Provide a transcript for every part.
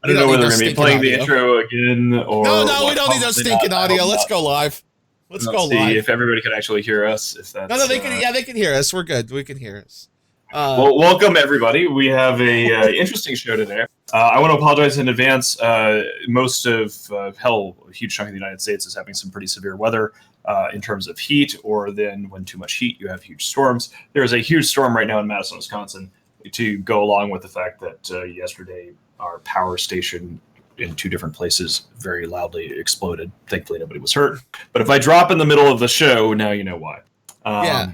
I don't know need whether no we're going to be stinking playing the audio. intro again or No, we what. don't need no Probably stinking not. I hope audio. Let's not. go live. Let's go Let's see live. if everybody can actually hear us. If that's No, they can. Yeah, they can hear us. We're good. We can hear us. well, welcome everybody. We have a interesting show today. I want to apologize in advance. Most of a huge chunk of the United States is having some pretty severe weather in terms of heat, or then when too much heat, you have huge storms. There is a huge storm right now in Madison, Wisconsin, to go along with the fact that yesterday our power station in two different places very loudly exploded. Thankfully, nobody was hurt. But if I drop in the middle of the show, now you know why. Yeah.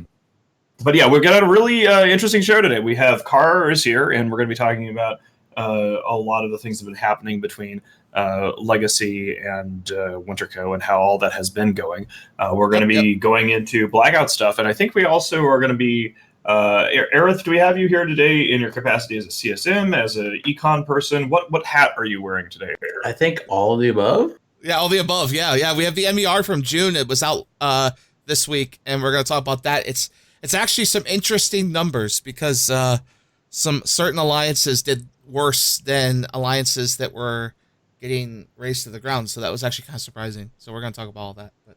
But yeah, we've got a really interesting show today. We have Carr is here, and we're going to be talking about a lot of the things that have been happening between Legacy and Winterco and how all that has been going. We're going to be going into Blackout stuff, and I think we also are going to be Aerith, do we have you here today in your capacity as a CSM, as an econ person? What hat are you wearing today, Aerith? I think all of the above. Yeah, all the above. Yeah. We have the MER from June. It was out this week, and we're going to talk about that. It's actually some interesting numbers because some certain alliances did worse than alliances that were getting razed to the ground. So that was actually kind of surprising. So we're going to talk about all that. But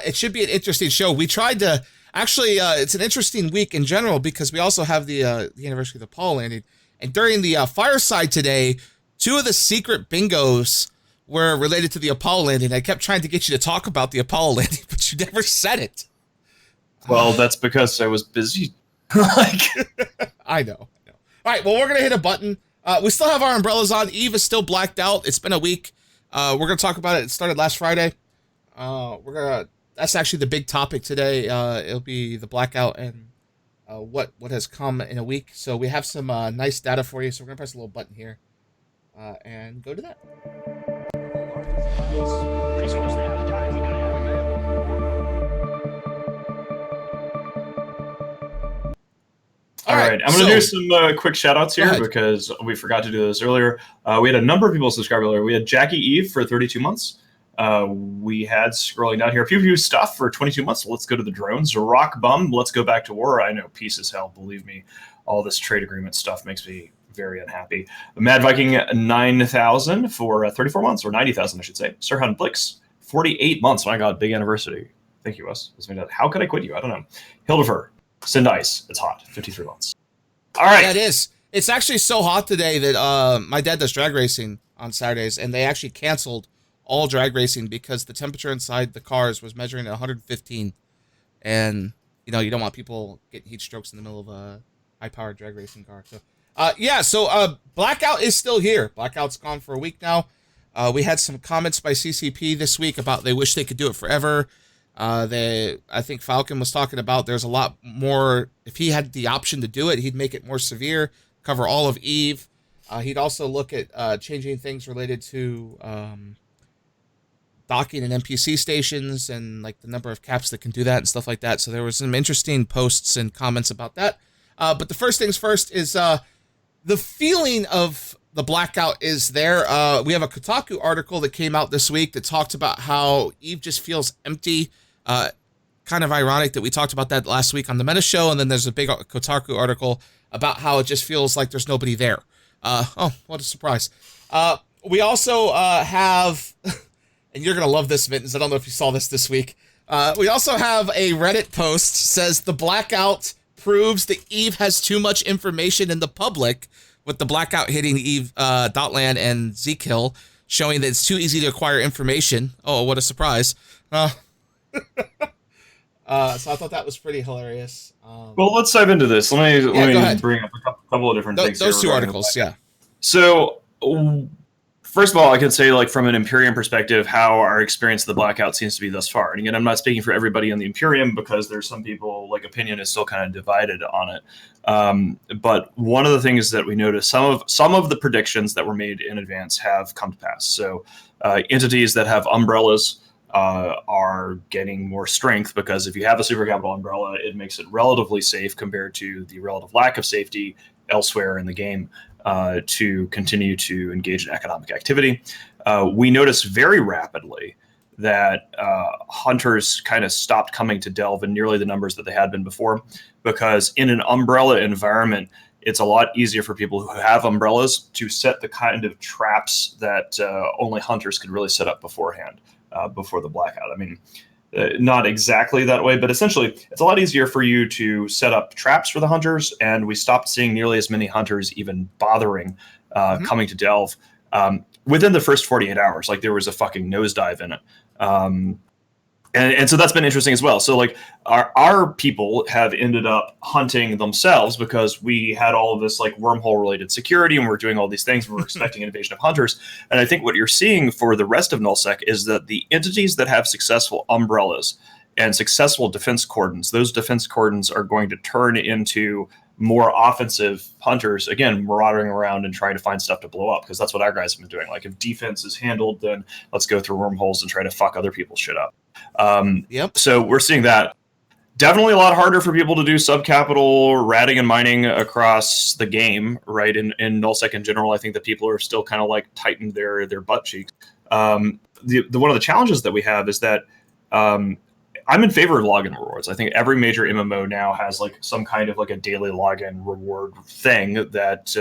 it should be an interesting show. We tried to actually. It's an interesting week in general because we also have the anniversary of the Apollo landing, and during the fireside today, 2 of the secret bingos were related to the Apollo landing. I kept trying to get you to talk about the Apollo landing, but you never said it. Well, that's because I was busy. I know. All right, well, we're going to hit a button. We still have our umbrellas on. Eve is still blacked out. It's been a week. We're going to talk about it. It started last Friday. That's actually the big topic today. It'll be the blackout and what has come in a week. So we have some nice data for you. So we're going to press a little button here and go to that. All right, I'm going to do some quick shout-outs here because we forgot to do this earlier. We had a number of people subscribe earlier. We had Jackie Eve for 32 months. We had, scrolling down here, a few of you stuff for 22 months. Let's go to the drones. Rock Bum, let's go back to war. I know, peace is hell. Believe me, all this trade agreement stuff makes me very unhappy. Mad Viking 9,000 for 34 months, or 90,000, I should say. Sirhan Blix, 48 months. My God, big anniversary. Thank you, Wes. How could I quit you? I don't know. Hildefer, Send Ice. It's hot. 53 months. All right. Yeah, it is. It's actually so hot today that my dad does drag racing on Saturdays, and they actually canceled all drag racing because the temperature inside the cars was measuring at 115. And, you don't want people getting heat strokes in the middle of a high-powered drag racing car. So, Blackout is still here. Blackout's gone for a week now. We had some comments by CCP this week about they wish they could do it forever. I think Falcon was talking about there's a lot more. If he had the option to do it, he'd make it more severe, cover all of Eve. He'd also look at changing things related to docking and NPC stations and like the number of caps that can do that and stuff like that. So there was some interesting posts and comments about that. But the first things first is the feeling of the blackout is there. We have a Kotaku article that came out this week that talked about how Eve just feels empty. Kind of ironic that we talked about that last week on the Meta Show, and then there's a big Kotaku article about how it just feels like there's nobody there. Oh, what a surprise. We also have, and you're going to love this, Mittens, I don't know if you saw this week. We also have a Reddit post says the blackout proves that Eve has too much information in the public, with the blackout hitting Eve, Dotland, and Zekill, showing that it's too easy to acquire information. Oh, what a surprise. So I thought that was pretty hilarious. Well, let's dive into this. Let me bring up a couple of different things. Those 2 articles, yeah. So, first of all, I can say, like, from an Imperium perspective, how our experience of the blackout seems to be thus far. And again, I'm not speaking for everybody on the Imperium because there's some people, like, opinion is still kind of divided on it. But one of the things that we noticed, some of the predictions that were made in advance have come to pass. So entities that have umbrellas are getting more strength because if you have a super capital umbrella, it makes it relatively safe compared to the relative lack of safety elsewhere in the game to continue to engage in economic activity. We noticed very rapidly that hunters kind of stopped coming to Delve in nearly the numbers that they had been before, because in an umbrella environment, it's a lot easier for people who have umbrellas to set the kind of traps that only hunters could really set up beforehand, before the blackout. I mean, not exactly that way, but essentially it's a lot easier for you to set up traps for the hunters, and we stopped seeing nearly as many hunters even bothering coming to delve within the first 48 hours. Like, there was a fucking nosedive in it. And so that's been interesting as well. So like our people have ended up hunting themselves because we had all of this like wormhole related security, and we're doing all these things. We're expecting an invasion of hunters. And I think what you're seeing for the rest of nullsec is that the entities that have successful umbrellas and successful defense cordons, those defense cordons are going to turn into more offensive hunters, again, marauding around and trying to find stuff to blow up, because that's what our guys have been doing. Like, if defense is handled, then let's go through wormholes and try to fuck other people's shit up. So we're seeing that. Definitely a lot harder for people to do subcapital ratting and mining across the game, right? In nullsec in general, I think that people are still kind of like tightened their butt cheeks. One of the challenges that we have is that I'm in favor of login rewards. I think every major MMO now has like some kind of like a daily login reward thing that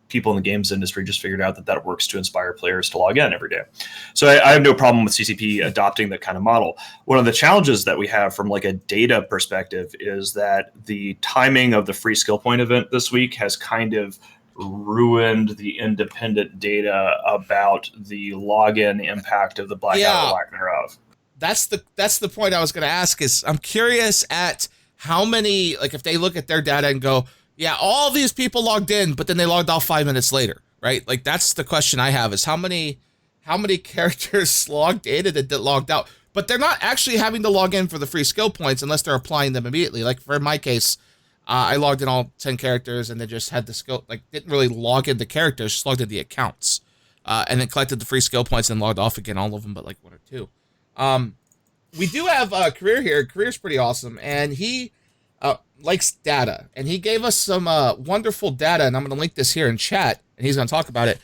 people in the games industry just figured out that works to inspire players to log in every day. So I have no problem with CCP adopting that kind of model. One of the challenges that we have from like a data perspective is that the timing of the free skill point event this week has kind of ruined the independent data about the login impact of the blackout or lack thereof. That's the point I was going to ask. Is I'm curious at how many, like, if they look at their data and go, yeah, all these people logged in, but then they logged off 5 minutes later, right? Like, that's the question I have, is how many characters logged in and then logged out, but they're not actually having to log in for the free skill points unless they're applying them immediately. Like, for my case, I logged in all 10 characters and then just had the skill, like, didn't really log in the characters, just logged in the accounts, and then collected the free skill points and logged off again, all of them but like 1 or 2. We do have Career here. Career's pretty awesome, and he likes data, and he gave us some wonderful data, and I'm going to link this here in chat, and he's going to talk about it,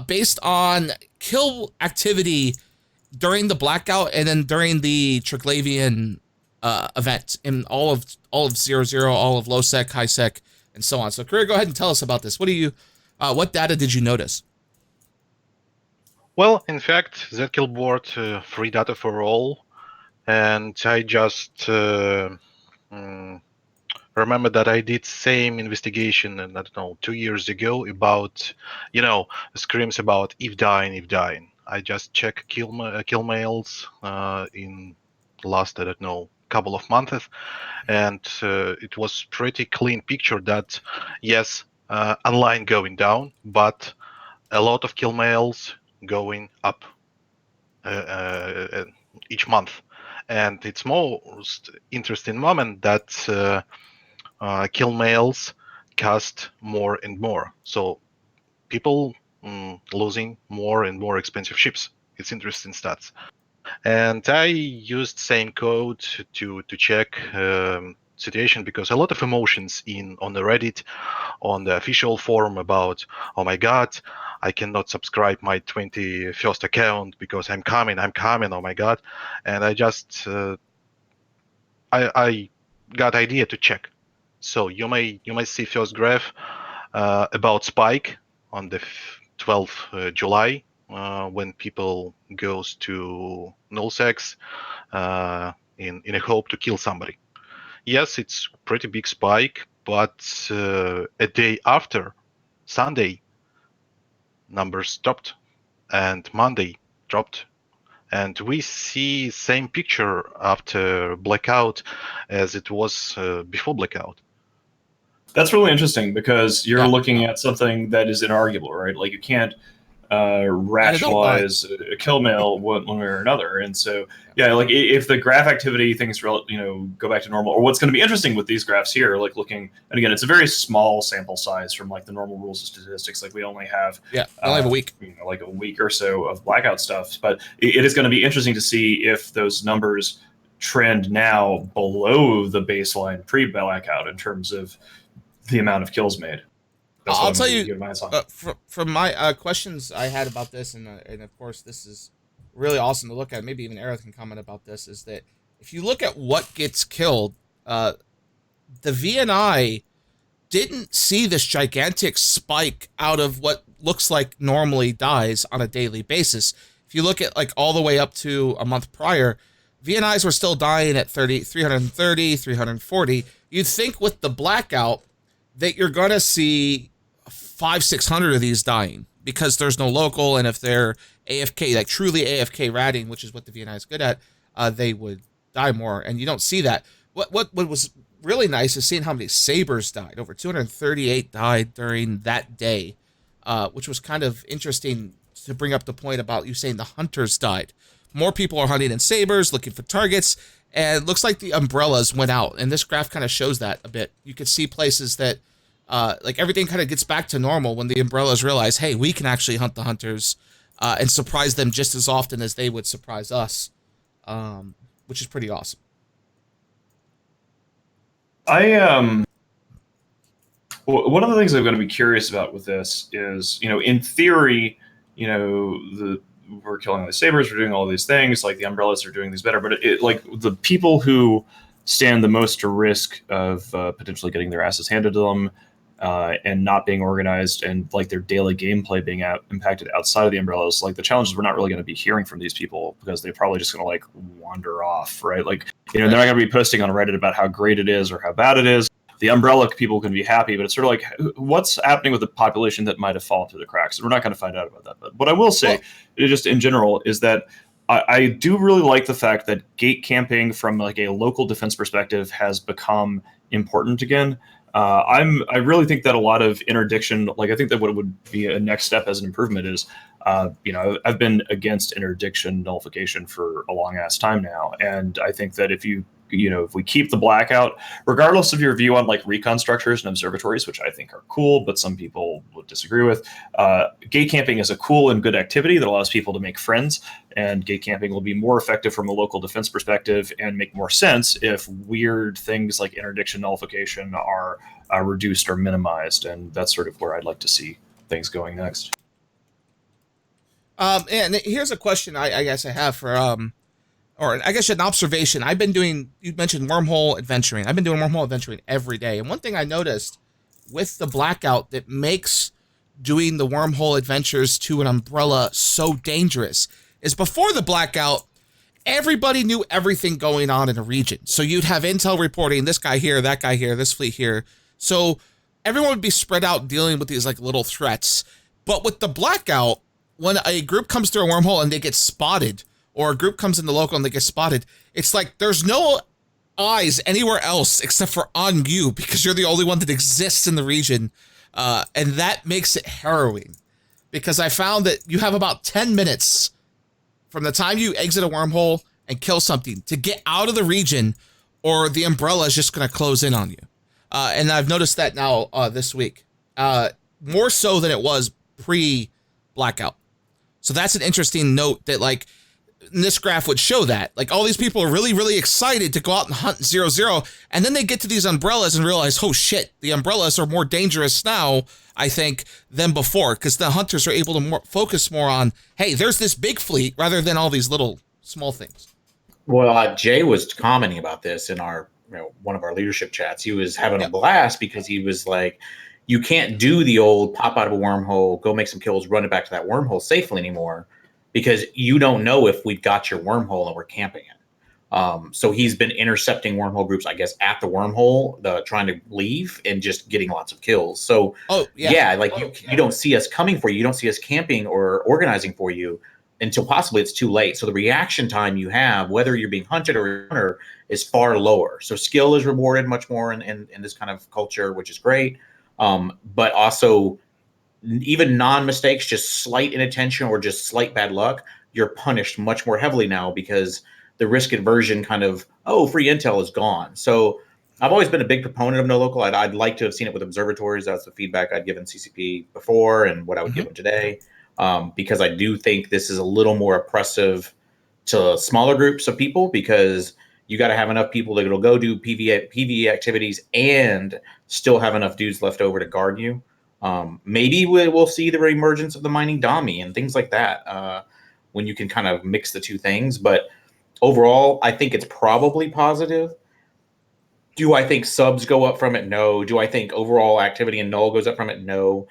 based on kill activity during the blackout and then during the Triglavian event in all of 0-0, all of low sec, high sec, and so on. So Career, go ahead and tell us about this. What data did you notice? Well, in fact, Zkill board free data for all, and I just remember that I did same investigation, and I don't know, 2 years ago about, screams about if dying. I just check kill mails in last, I don't know, couple of months, and it was pretty clean picture that yes, online going down, but a lot of kill mails going up each month. And it's most interesting moment that kill mails cost more and more. So people losing more and more expensive ships. It's interesting stats. And I used same code to check situation, because a lot of emotions on the Reddit, on the official forum about, oh my god, I cannot subscribe my 21st account because I'm coming, oh my god. And I just I got idea to check. So you may see first graph about spike on the 12th July when people goes to nullsec in a hope to kill somebody. Yes, it's pretty big spike, but a day after, Sunday, numbers dropped, and Monday dropped, and we see same picture after blackout as it was before blackout. That's really interesting, because you're looking at something that is inarguable, right? Like, you can't rationalize a kill mail one way or another. And so, like, if the graph activity things go back to normal, or what's going to be interesting with these graphs here, like looking, and again, it's a very small sample size from like the normal rules of statistics. Like, we only have only have a week, like a week or so of blackout stuff. But it is going to be interesting to see if those numbers trend now below the baseline pre-blackout in terms of the amount of kills made. I'll tell you, from my questions I had about this, and of course this is really awesome to look at, maybe even Aerith can comment about this, is that if you look at what gets killed, the VNI didn't see this gigantic spike out of what looks like normally dies on a daily basis. If you look at like all the way up to a month prior, VNIs were still dying at 330, 340. You'd think with the blackout that you're going to see 500-600 of these dying because there's no local, and if they're AFK, like truly AFK ratting, which is what the VNI is good at, they would die more, and you don't see that. What was really nice is seeing how many Sabers died. Over 238 died during that day, which was kind of interesting to bring up the point about you saying the hunters died. More people are hunting in Sabers, looking for targets, and it looks like the umbrellas went out, and this graph kind of shows that a bit. You could see places that, like everything kind of gets back to normal when the umbrellas realize, hey, we can actually hunt the hunters and surprise them just as often as they would surprise us, which is pretty awesome. One of the things I'm going to be curious about with this is, in theory, we're killing the Sabers, we're doing all these things, like the umbrellas are doing these better, but like the people who stand the most to risk of potentially getting their asses handed to them and not being organized, and like their daily gameplay being impacted outside of the umbrellas, like the challenges we're not really going to be hearing from these people because they're probably just going to like wander off, right? Like, they're not going to be posting on Reddit about how great it is or how bad it is. The umbrella people can be happy, but it's sort of like, what's happening with the population that might have fallen through the cracks? And we're not going to find out about that. But what I will say, just in general, is that I do really like the fact that gate camping from like a local defense perspective has become important again. I really think that a lot of interdiction, like I think that what would be a next step as an improvement is, I've been against interdiction nullification for a long ass time now, and I think that if we keep the blackout, regardless of your view on like recon structures and observatories, which I think are cool, but some people would disagree with, gate camping is a cool and good activity that allows people to make friends, and gate camping will be more effective from a local defense perspective and make more sense if weird things like interdiction nullification are reduced or minimized, and that's sort of where I'd like to see things going next. And here's a question I guess I have for or I guess an observation. You mentioned wormhole adventuring. I've been doing wormhole adventuring every day. And one thing I noticed with the blackout that makes doing the wormhole adventures to an umbrella so dangerous is before the blackout, everybody knew everything going on in a region. So you'd have intel reporting, this guy here, that guy here, this fleet here. So everyone would be spread out dealing with these like little threats. But with the blackout, when a group comes through a wormhole and they get spotted, or a group comes in the local and they get spotted, it's like there's no eyes anywhere else except for on you because you're the only one that exists in the region. And that makes it harrowing because I found that you have about 10 minutes from the time you exit a wormhole and kill something to get out of the region, or the umbrella is just going to close in on you. And I've noticed that now this week, more so than it was pre-blackout. So that's an interesting note that like, this graph would show that like all these people are really, really excited to go out and hunt 0-0. And then they get to these umbrellas and realize, oh shit, the umbrellas are more dangerous now, I think, than before. Cause the hunters are able to focus more on, hey, there's this big fleet rather than all these little small things. Well, Jay was commenting about this in our, one of our leadership chats. He was having a blast because he was like, you can't do the old pop out of a wormhole, go make some kills, run it back to that wormhole safely anymore, because you don't know if we've got your wormhole and we're camping it. So he's been intercepting wormhole groups, I guess, at the wormhole, trying to leave and just getting lots of kills. So, you don't see us coming for you. You don't see us camping or organizing for you until possibly it's too late. So the reaction time you have, whether you're being hunted or hunter, is far lower. So skill is rewarded much more in this kind of culture, which is great. But also, even non-mistakes, just slight inattention or just slight bad luck, you're punished much more heavily now because the risk aversion kind of, free intel is gone. So I've always been a big proponent of no local. I'd like to have seen it with observatories. That's the feedback I'd given CCP before and what I would give them today, because I do think this is a little more oppressive to smaller groups of people because you got to have enough people that will go do PvE activities and still have enough dudes left over to guard you. Maybe we'll see the emergence of the mining Dami and things like that when you can kind of mix the two things. But overall, I think it's probably positive. Do I think subs go up from it? No. Do I think overall activity in null goes up from it? No.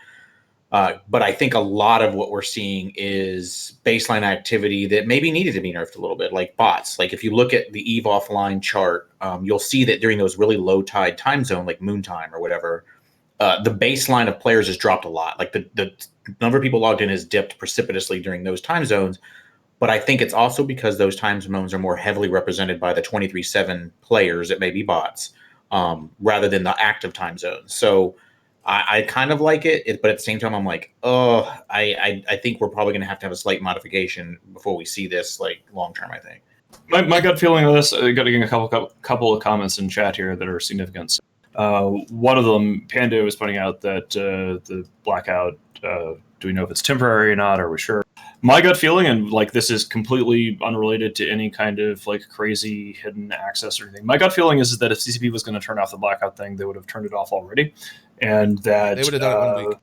But I think a lot of what we're seeing is baseline activity that maybe needed to be nerfed a little bit, like bots. Like if you look at the EVE offline chart, you'll see that during those really low tide time zone, like moon time or whatever, the baseline of players has dropped a lot. Like the number of people logged in has dipped precipitously during those time zones. But I think it's also because those time zones are more heavily represented by the 23/7 players that may be bots, rather than the active time zones. So I kind of like it, but at the same time, I'm like, oh, I think we're probably going to have a slight modification before we see this like long term. I think. My gut feeling of this, I got to get a couple of comments in chat here that are significant. One of them, Pando, is pointing out that the blackout, do we know if it's temporary or not? Are we sure? My gut feeling, and like this is completely unrelated to any kind of like crazy hidden access or anything. My gut feeling is that if CCP was going to turn off the blackout thing, they would have turned it off already, and that They would have done it 1 week.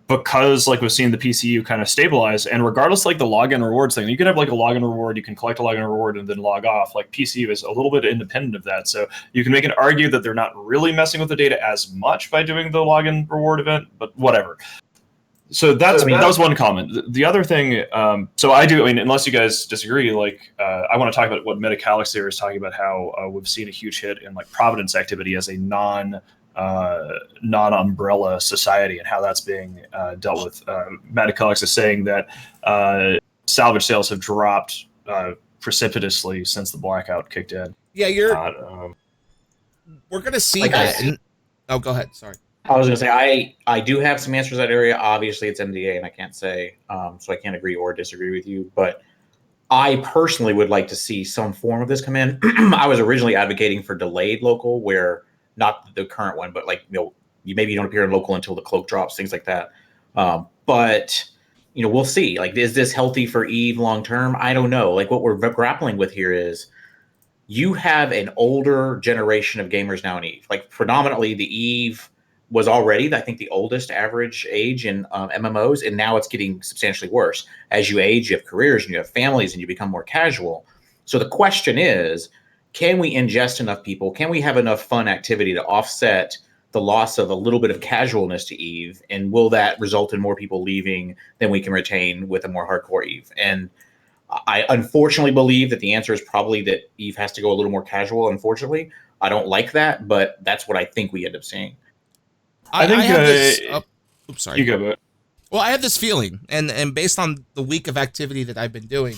because like we've seen the PCU kind of stabilize, and regardless like the login rewards thing, you can have like a login reward, you can collect a login reward and then log off. Like PCU is a little bit independent of that, so you can make an argue that they're not really messing with the data as much by doing the login reward event, but whatever. So that was one comment. The other thing, so I mean, unless you guys disagree, like I want to talk about what Metacalix there is talking about, how we've seen a huge hit in like Providence activity as a non-umbrella society and how that's being dealt with. Metacalix is saying that salvage sales have dropped precipitously since the blackout kicked in. Yeah, we're gonna see Like that. Oh, go ahead. Sorry. I was going to say, I do have some answers to that area. Obviously, it's MDA, and I can't say, so I can't agree or disagree with you. But I personally would like to see some form of this come in. I was originally advocating for delayed local, where not the current one, but like, maybe you don't appear in local until the cloak drops, things like that. But we'll see. Like, is this healthy for EVE long term? I don't know. Like, what we're grappling with here is you have an older generation of gamers now in EVE. Like, predominantly the EVE was already, I think, the oldest average age in MMOs, and now it's getting substantially worse. As you age, you have careers, and you have families, and you become more casual. So the question is, can we ingest enough people? Can we have enough fun activity to offset the loss of a little bit of casualness to EVE? And will that result in more people leaving than we can retain with a more hardcore EVE? And I unfortunately believe that the answer is probably that EVE has to go a little more casual, unfortunately. I don't like that, but that's what I think we end up seeing. I think have this, oops, sorry. You go, but Well, I have this feeling, and based on the week of activity that I've been doing,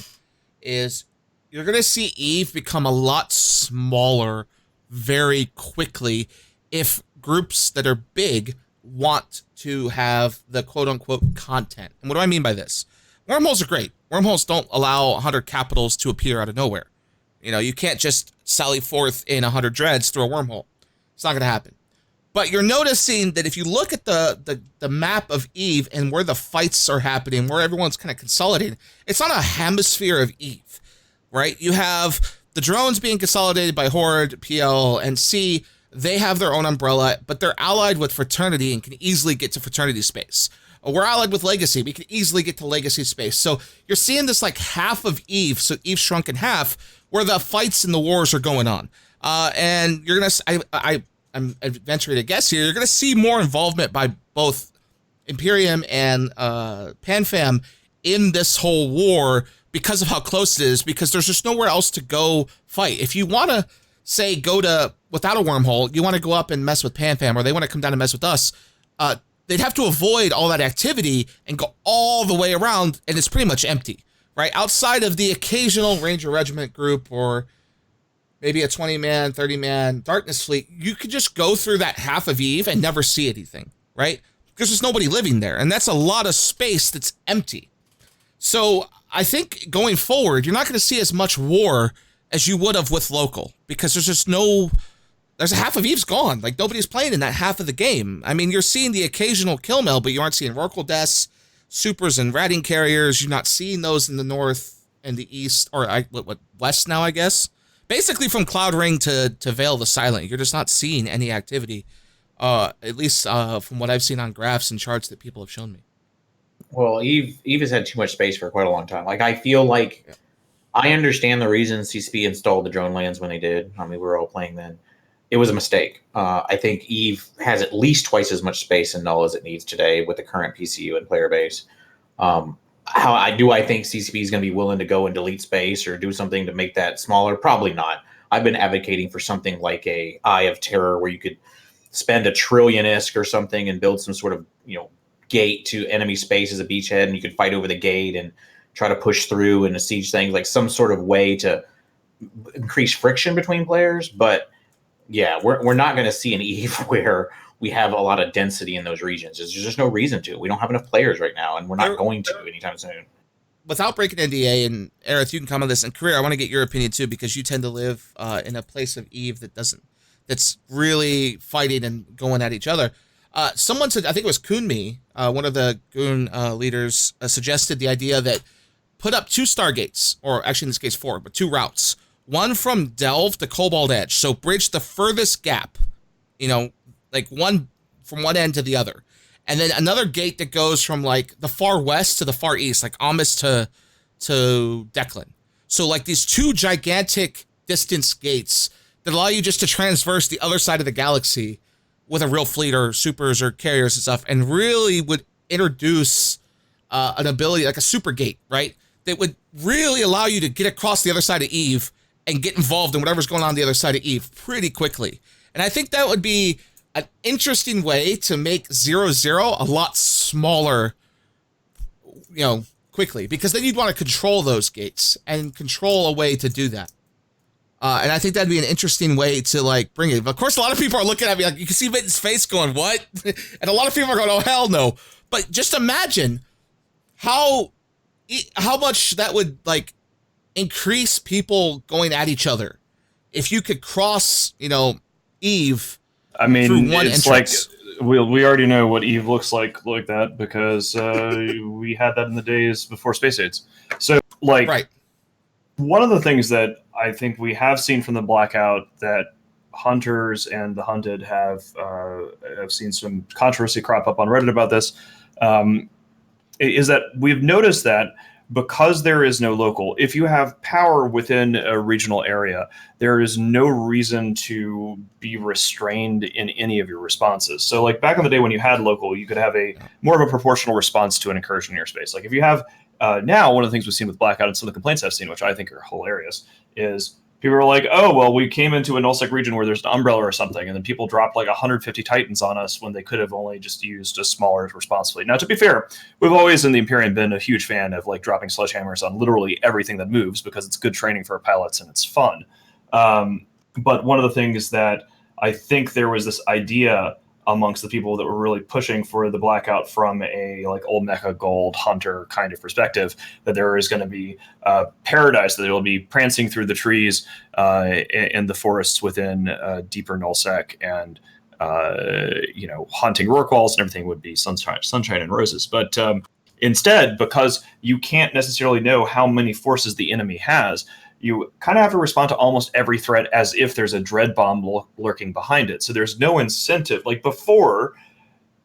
is you're going to see EVE become a lot smaller very quickly if groups that are big want to have the quote-unquote content. And what do I mean by this? Wormholes are great. Wormholes don't allow 100 capitals to appear out of nowhere. You can't just sally forth in 100 dreads through a wormhole. It's not going to happen. But you're noticing that if you look at the map of EVE and where the fights are happening, where everyone's kind of consolidating, it's on a hemisphere of EVE, right? You have the drones being consolidated by Horde, PL, and C. They have their own umbrella, but they're allied with Fraternity and can easily get to Fraternity space. We're allied with Legacy. We can easily get to Legacy space. So you're seeing this like half of EVE, so EVE shrunk in half, where the fights and the wars are going on. And you're going to... I'm venturing to guess here, you're going to see more involvement by both Imperium and PanFam in this whole war because of how close it is, because there's just nowhere else to go fight. If you want to, say, go to, without a wormhole, you want to go up and mess with PanFam, or they want to come down and mess with us, they'd have to avoid all that activity and go all the way around, and it's pretty much empty, right? Outside of the occasional Ranger Regiment group or maybe a 20-man, 30-man Darkness Fleet, you could just go through that half of EVE and never see anything, right? Because there's nobody living there, and that's a lot of space that's empty. So I think going forward, you're not going to see as much war as you would have with local, because there's just there's a half of EVE's gone. Like, nobody's playing in that half of the game. I mean, you're seeing the occasional kill mail, but you aren't seeing Rorqual deaths, supers, and ratting carriers. You're not seeing those in the north and the east, or west now, I guess. Basically, from Cloud Ring to Veil the Silent, you're just not seeing any activity, at least from what I've seen on graphs and charts that people have shown me. Well, EVE has had too much space for quite a long time. Like, I feel like I understand the reason CCP installed the drone lands when they did. I mean, we were all playing then. it was a mistake. I think Eve has at least twice as much space in Null as it needs today with the current PCU and player base. I think CCP is going to be willing to go and delete space or do something to make that smaller? Probably not. I've been advocating for something like a Eye of Terror where you could spend $1 trillion ISK or something and build some sort of gate to enemy space as a beachhead, and you could fight over the gate and try to push through and siege things, like some sort of way to increase friction between players. But yeah, we're not going to see an Eve where we have a lot of density in those regions. There's just no reason to. We don't have enough players right now, and we're not going to anytime soon. Without breaking NDA, and Aerith, you can comment on this, and Career, I want to get your opinion too, because you tend to live in a place of Eve that's really fighting and going at each other. Someone said, I think it was Kunmi, one of the Goon leaders, suggested the idea that put up 2 Stargates, or actually in this case 4, but 2 routes. One from Delve to Cobalt Edge, so bridge the furthest gap, like one from one end to the other. And then another gate that goes from like the far west to the far east, like Amos to Declan. So like these 2 gigantic distance gates that allow you just to transverse the other side of the galaxy with a real fleet or supers or carriers and stuff, and really would introduce an ability like a super gate, right? That would really allow you to get across the other side of Eve and get involved in whatever's going on the other side of Eve pretty quickly. And I think that would be an interesting way to make 0-0 a lot smaller, quickly, because then you'd want to control those gates and control a way to do that. And I think that'd be an interesting way to like bring it. But of course, a lot of people are looking at me like, you can see Vince's face going, what? And a lot of people are going, oh, hell no. But just imagine how much that would like increase people going at each other if you could cross, Eve. I mean, through one it's entrance. like we already know what Eve looks like that because we had that in the days before Space Aids. So, like, right. One of the things that I think we have seen from the Blackout that hunters and the hunted have seen some controversy crop up on Reddit about this is that we've noticed that because there is no local, if you have power within a regional area, there is no reason to be restrained in any of your responses. So like back in the day when you had local, you could have a more of a proportional response to an incursion in your space. Like if you have now, one of the things we've seen with Blackout and some of the complaints I've seen, which I think are hilarious, is people are like, oh, well, we came into a nullsec region where there's an umbrella or something, and then people dropped like 150 Titans on us when they could have only just used a smaller response fleet. Now, to be fair, we've always in the Imperium been a huge fan of like dropping sledgehammers on literally everything that moves because it's good training for our pilots and it's fun. But one of the things that I think there was this idea amongst the people that were really pushing for the Blackout from a like old mecha gold hunter kind of perspective, that there is going to be paradise, that it will be prancing through the trees in the forests within deeper nullsec, and hunting rorquals and everything would be sunshine and roses. But instead, because you can't necessarily know how many forces the enemy has, you kind of have to respond to almost every threat as if there's a dread bomb lurking behind it. So there's no incentive. Like before,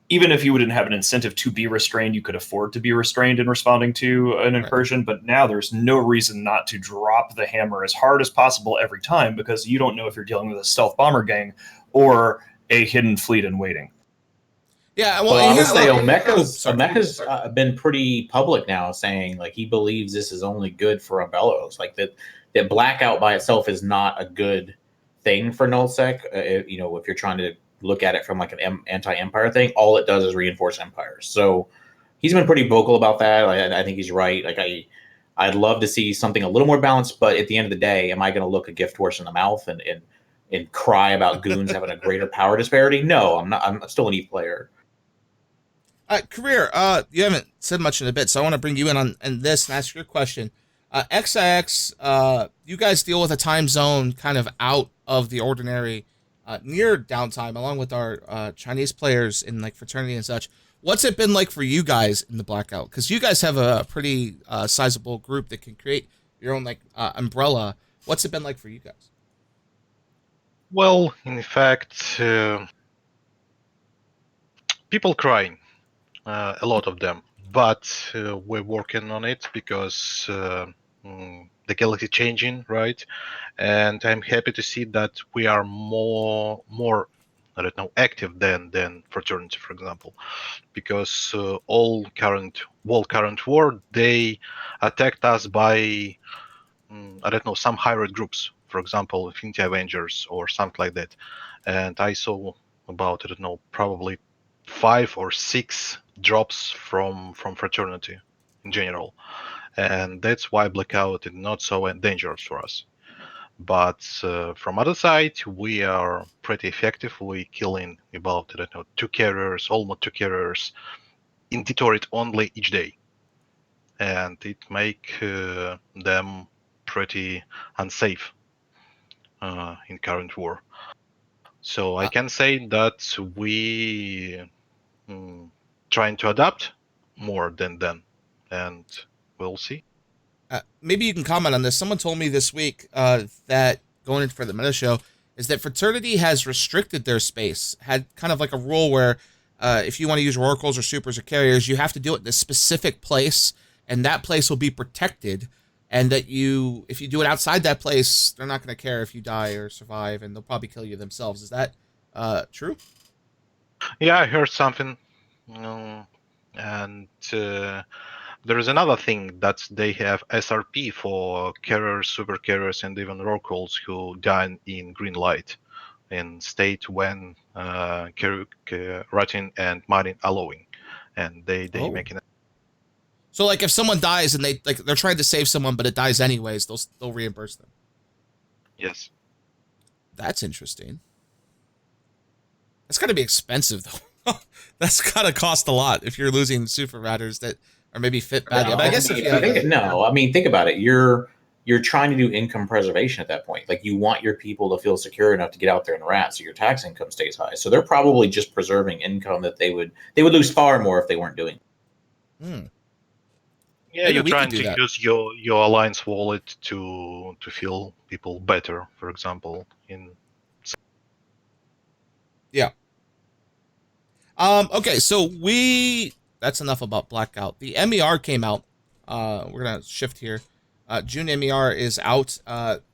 even if you didn't have an incentive to be restrained, you could afford to be restrained in responding to an incursion. Right. But now there's no reason not to drop the hammer as hard as possible every time, because you don't know if you're dealing with a stealth bomber gang or a hidden fleet in waiting. Yeah, well, I would say Omeka's been pretty public now, saying like he believes this is only good for Abelos. Like that Blackout by itself is not a good thing for nullsec. If you're trying to look at it from like an anti-empire thing, all it does is reinforce empires. So he's been pretty vocal about that. I think he's right. Like I'd love to see something a little more balanced, but at the end of the day, am I going to look a gift horse in the mouth and cry about goons having a greater power disparity? No, I'm not. I'm still an Eve player. Career, you haven't said much in a bit, so I want to bring you in on this and ask your question. XIX, you guys deal with a time zone kind of out of the ordinary, near downtime, along with our Chinese players in like fraternity and such. What's it been like for you guys in the Blackout? Because you guys have a pretty sizable group that can create your own like umbrella. What's it been like for you guys? Well, in fact, people crying. A lot of them, but we're working on it because the galaxy changing, right? And I'm happy to see that we are more I don't know active than fraternity, for example, because all current war they attacked us by I don't know, some hybrid groups, for example, Infinity Avengers or something like that. And I saw about, I don't know, probably 5 or 6 drops from Fraternity in general. And that's why Blackout is not so dangerous for us. But from other side, we are pretty effective. We killing about, I don't know, 2 carriers, almost 2 carriers in Detroit only each day. And it make them pretty unsafe in current war. So I Uh, can say that we trying to adapt more than then, and we'll see. Maybe you can comment on this. Someone told me this week that going in for the meta show is that Fraternity has restricted their space, had kind of like a rule where if you want to use oracles or supers or carriers, you have to do it in a specific place, and that place will be protected. And that if you do it outside that place, they're not going to care if you die or survive, and they'll probably kill you themselves. Is that true? Yeah, I heard something, and there is another thing that they have SRP for carriers, super carriers, and even oracles who die in green light in state when writing and mining allowing, and they Oh. making it. So like if someone dies and they're trying to save someone but it dies anyways, they'll reimburse them. Yes. That's interesting. That's got to be expensive though. That's got to cost a lot if you're losing super ratters that are maybe fit badly. No, But I guess if you have I mean, think about it. You're trying to do income preservation at that point. Like you want your people to feel secure enough to get out there and rat, so your tax income stays high. So they're probably just preserving income that they would lose far more if they weren't doing. Yeah, Maybe you're we could trying do to that. use your alliance wallet to feel people better, for example. Yeah. Okay, so that's enough about Blackout. The MER came out. We're gonna shift here. June MER is out.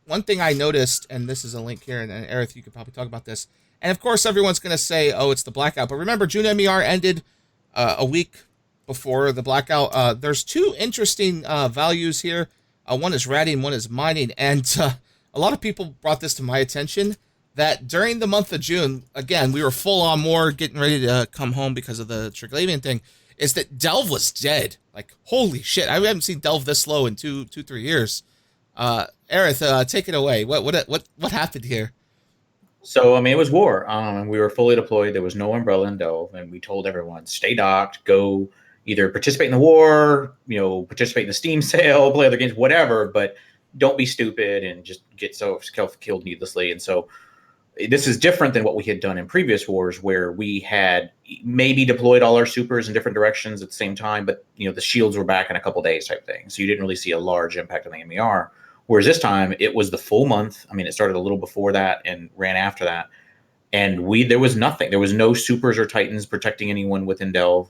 One thing I noticed, and this is a link here, and Aerith, you could probably talk about this. And of course, everyone's gonna say, "Oh, it's the Blackout," but remember, June MER ended a week before the Blackout. There's two interesting values here. One is ratting, one is mining, and a lot of people brought this to my attention. That during the month of June, again, we were full on more getting ready to come home because of the Triglavian thing, is that Delve was dead. Like, holy shit. I haven't seen Delve this low in 3 years. Aerith, take it away. What happened here? So, I mean, it was war. And we were fully deployed. There was no umbrella in Delve. And we told everyone, stay docked, go either participate in the war, participate in the Steam sale, play other games, whatever, but don't be stupid and just get self-killed needlessly. And so this is different than what we had done in previous wars where we had maybe deployed all our supers in different directions at the same time, but the shields were back in a couple days type thing. So you didn't really see a large impact on the MER. Whereas this time it was the full month. I mean, it started a little before that and ran after that. And there was nothing. There was no supers or titans protecting anyone within Delve.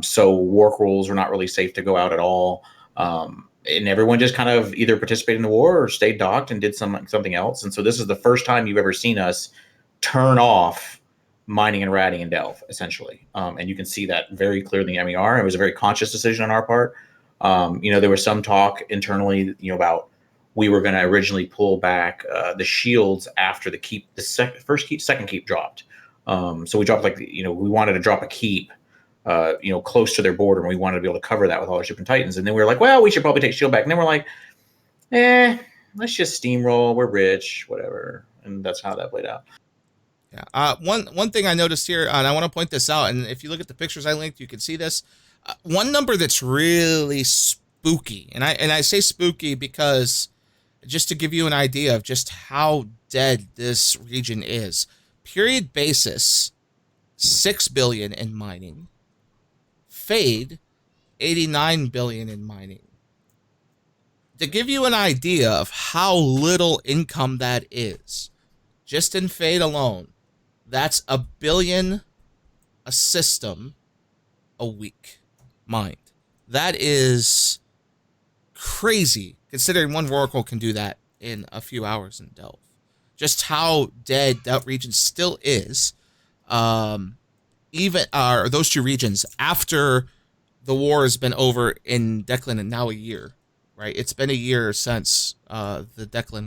So war rolls were not really safe to go out at all. And everyone just kind of either participated in the war or stayed docked and did something else. And so this is the first time you've ever seen us turn off mining and ratting in Delve, essentially. And you can see that very clearly in the MER. It was a very conscious decision on our part. There was some talk internally, about we were going to originally pull back the shields after second keep dropped. So we dropped we wanted to drop a keep close to their border, and we wanted to be able to cover that with all our Super Titans. And then we were like, well, we should probably take shield back. And then we're like, let's just steamroll. We're rich, whatever. And that's how that played out. Yeah. One thing I noticed here, and I want to point this out, and if you look at the pictures I linked, you can see this. One number that's really spooky, and I say spooky because just to give you an idea of just how dead this region is. Period basis, 6 billion in mining. Fade, 89 billion in mining. To give you an idea of how little income that is, just in Fade alone, that's $1 billion a system a week mined. That is crazy considering one Oracle can do that in a few hours in Delve. Just how dead that region still is, even those two regions after the war has been over in Declan and now a year, right? It's been a year since the Declan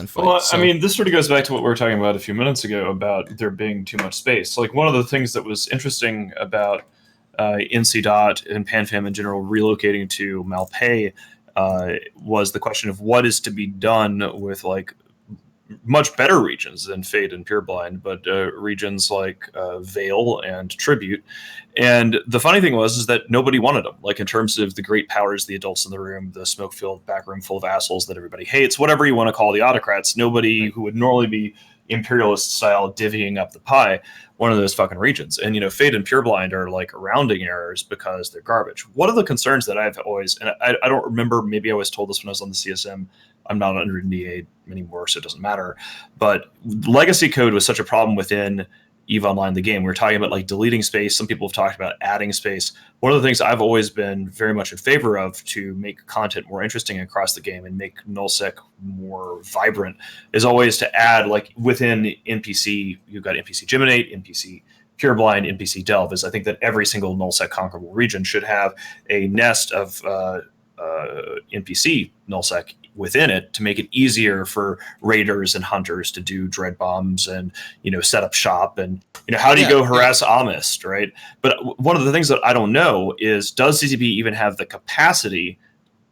fight. Well, So, I mean, this sort of goes back to what we were talking about a few minutes ago about there being too much space. Like, one of the things that was interesting about NC Dot and PanFam in general relocating to Malpay was the question of what is to be done with, like, much better regions than Fade and Pureblind, but regions like Vale and Tribute. And the funny thing was is that nobody wanted them. Like, in terms of the great powers, the adults in the room, the smoke-filled back room full of assholes that everybody hates, whatever you want to call the autocrats, nobody who would normally be imperialist style divvying up the pie one of those fucking regions. And, you know, Fade and Pureblind are like rounding errors because they're garbage. One of the concerns that I've always, and I don't remember, maybe I was told this when I was on the CSM, I'm not under NDA anymore, so it doesn't matter. But legacy code was such a problem within EVE Online, the game. We were talking about like deleting space. Some people have talked about adding space. One of the things I've always been very much in favor of to make content more interesting across the game and make nullsec more vibrant is always to add, like, within NPC, you've got NPC Geminate, NPC Pureblind, NPC Delve. Is I think that every single nullsec conquerable region should have a nest of NPC nullsec within it to make it easier for raiders and hunters to do dread bombs and, you know, set up shop and, you know, how do you go harass Amist, right? But one of the things that I don't know is, does CCP even have the capacity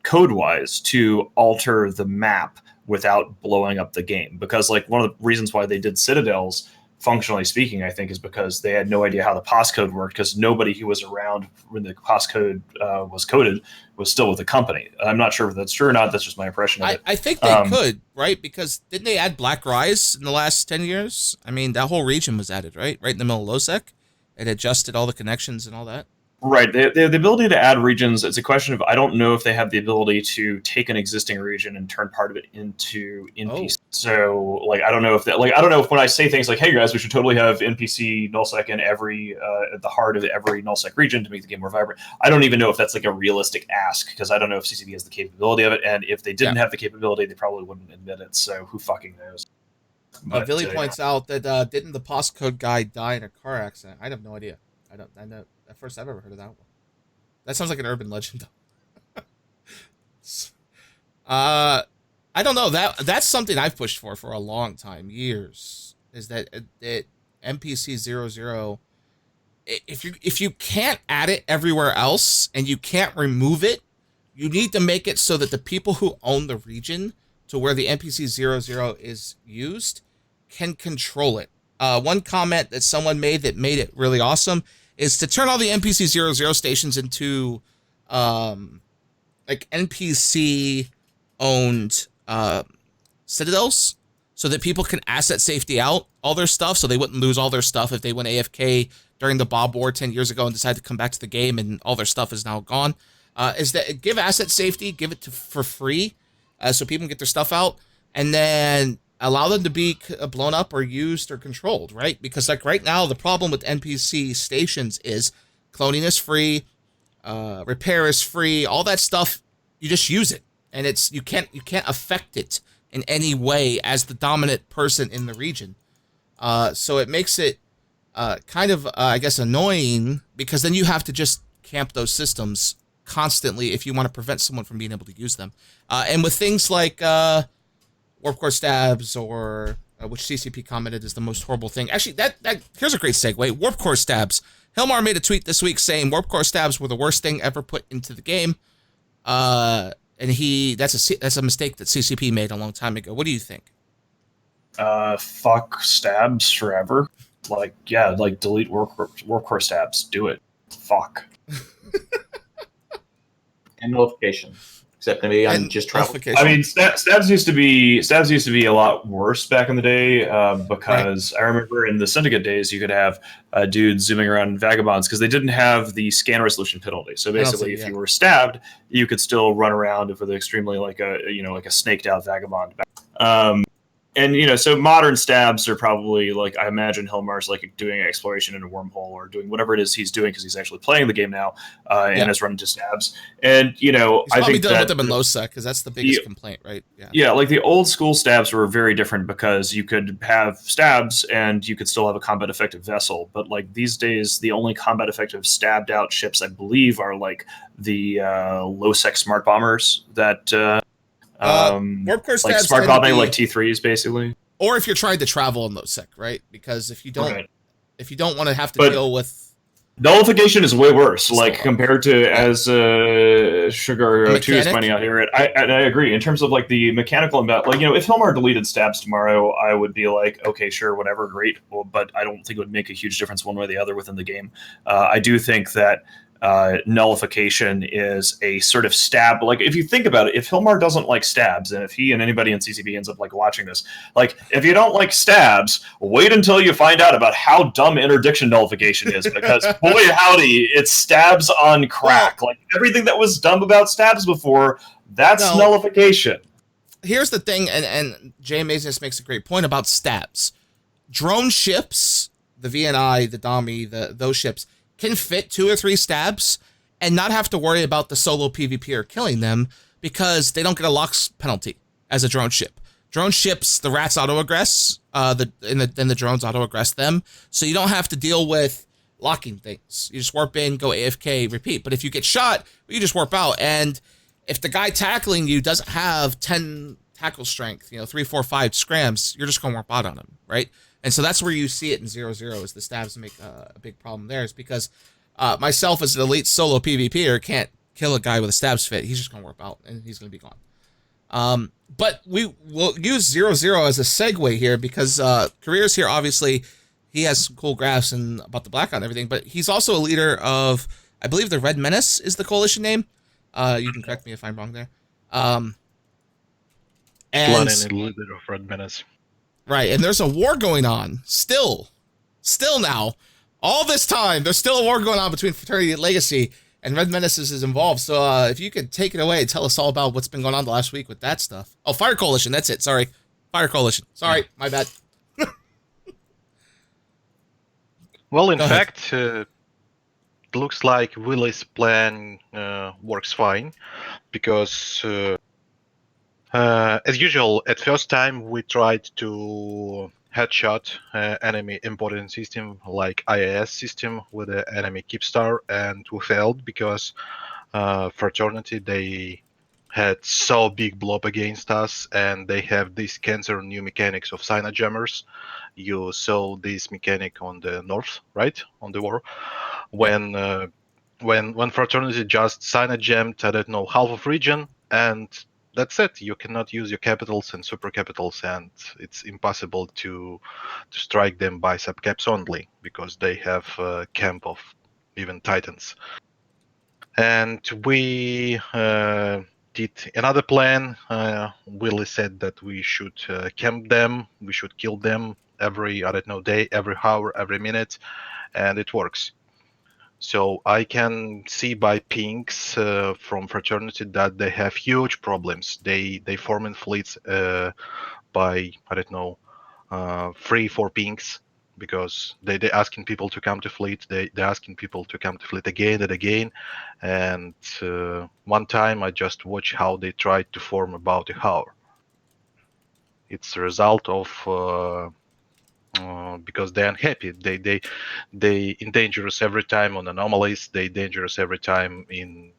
code-wise to alter the map without blowing up the game? Because, like, one of the reasons why they did Citadels, functionally speaking, I think, is because they had no idea how the POS code worked, because nobody who was around when the POS code was coded was still with the company. I'm not sure if that's true or not. That's just my impression of it. I think they could, right? Because didn't they add Black Rise in the last 10 years? I mean, that whole region was added, right? Right in the middle of LoSec. It adjusted all the connections and all that. Right. They have the ability to add regions. It's a question of, I don't know if they have the ability to take an existing region and turn part of it into NPC. So, like, I don't know if that, like, I don't know if when I say things like, hey guys, we should totally have NPC nullsec in every, at the heart of every nullsec region to make the game more vibrant. I don't even know if that's like a realistic ask, because I don't know if CCP has the capability of it. And if they didn't have the capability, they probably wouldn't admit it. So who fucking knows? Billy points out that didn't the POS code guy die in a car accident? I have no idea. I know. At first, I've ever heard of that one. That sounds like an urban legend, though. I don't know. That's something I've pushed for a long time, years. Is that NPC 00? If you can't add it everywhere else and you can't remove it, you need to make it so that the people who own the region to where the NPC 00 is used can control it. One comment that someone made that made it really awesome is to turn all the NPC 00 stations into like NPC owned citadels, so that people can asset safety out all their stuff, so they wouldn't lose all their stuff if they went AFK during the Bob War 10 years ago and decided to come back to the game and all their stuff is now gone. Is that give asset safety, give it for free, so people can get their stuff out, and then allow them to be blown up or used or controlled, right? Because, like, right now, the problem with NPC stations is cloning is free, repair is free, all that stuff, you just use it. And it's you can't affect it in any way as the dominant person in the region. So it makes it kind of, I guess, annoying, because then you have to just camp those systems constantly if you want to prevent someone from being able to use them. And with things like Warp Core stabs, or which CCP commented is the most horrible thing. Actually, that here's a great segue. Warp Core stabs. Hilmar made a tweet this week saying Warp Core stabs were the worst thing ever put into the game. And that's a mistake that CCP made a long time ago. What do you think? Fuck stabs forever. Like, yeah, like delete Warp Core stabs. Do it. Fuck. And nullification. Except maybe on just travel. I mean, stabs used to be a lot worse back in the day, because I remember in the Syndicate days you could have dudes zooming around vagabonds because they didn't have the scan resolution penalty. So basically, if you were stabbed, you could still run around with extremely like a snaked out vagabond. and so modern stabs are probably like, I imagine Hilmar's like doing exploration in a wormhole or doing whatever it is he's doing because he's actually playing the game now, and has run into stabs. And He's I probably think dealing that with them in low sec because that's the biggest complaint, right? yeah, like the old school stabs were very different because you could have stabs and you could still have a combat effective vessel. But like these days, the only combat effective stabbed out ships, I believe, are like the low sec smart bombers that Warp core like stabs smart tend to bombing, be- like T3s, basically. Or if you're trying to travel in low sec, right? Because if you don't Right. want to have to But- deal with Nullification is way worse, like Still. compared to as Sugar A 2 is mechanic? pointing out here. I agree in terms of like the mechanical impact. Like if Hilmar deleted stabs tomorrow, I would be like, okay, sure, whatever, great. Well, but I don't think it would make a huge difference one way or the other within the game. I do think that nullification is a sort of stab. Like if you think about it, if Hilmar doesn't like stabs, and if he and anybody in CCP ends up like watching this, like if you don't like stabs, wait until you find out about how dumb interdiction nullification is, because boy howdy, it's stabs on crack. Like everything that was dumb about stabs before, that's nullification. Here's the thing, and Jay Amazinus makes a great point about stabs. Drone ships, the VNI, the Dami, those ships can fit 2 or 3 stabs and not have to worry about the solo PvPer killing them because they don't get a locks penalty as a drone ship. Drone ships, the rats auto-aggress, then the drones auto-aggress them, so you don't have to deal with locking things. You just warp in, go AFK, repeat. But if you get shot, you just warp out. And if the guy tackling you doesn't have 10 tackle strength, 3, 4, 5 scrams, you're just going to warp out on him, right? And so that's where you see it in 0-0 is the stabs make a big problem there, is because myself as an elite solo PvPer can't kill a guy with a stabs fit. He's just going to warp out and he's going to be gone. But we will use 0-0 as a segue here because Careers here, obviously, he has some cool graphs and about the blackout and everything, but he's also a leader of, I believe the Red Menace is the coalition name. You can correct me if I'm wrong there. And Planning a little bit of Red Menace. right, and there's a war going on still now. All this time, there's still a war going on between Fraternity and Legacy, and Red Menace is involved. So if you could take it away and tell us all about what's been going on the last week with that stuff. Oh, Fire Coalition, that's it. Sorry. Fire Coalition. Sorry, my bad. Well, in Go ahead. fact, it looks like Willie's plan works fine because, as usual, at first time we tried to headshot enemy important system like IAS system with the enemy Keepstar, and we failed because Fraternity, they had so big blob against us, and they have this cancer new mechanics of Cyanojammers. You saw this mechanic on the north, right, on the war, when Fraternity just Cyanojammed, I don't know, half of region, and that's it. You cannot use your capitals and super capitals, and it's impossible to strike them by subcaps only because they have a camp of even titans. And we did another plan. Willie said that we should camp them, we should kill them every, I don't know, day, every hour, every minute, and it works. So I can see by pings from Fraternity that they have huge problems. They form in fleets by, I don't know, 3-4 pings, because they're asking people to come to fleet. They're asking people to come to fleet again and again. And one time I just watched how they tried to form about a hour. It's a result of because they're unhappy. They endanger us every time on anomalies. They endanger us every time in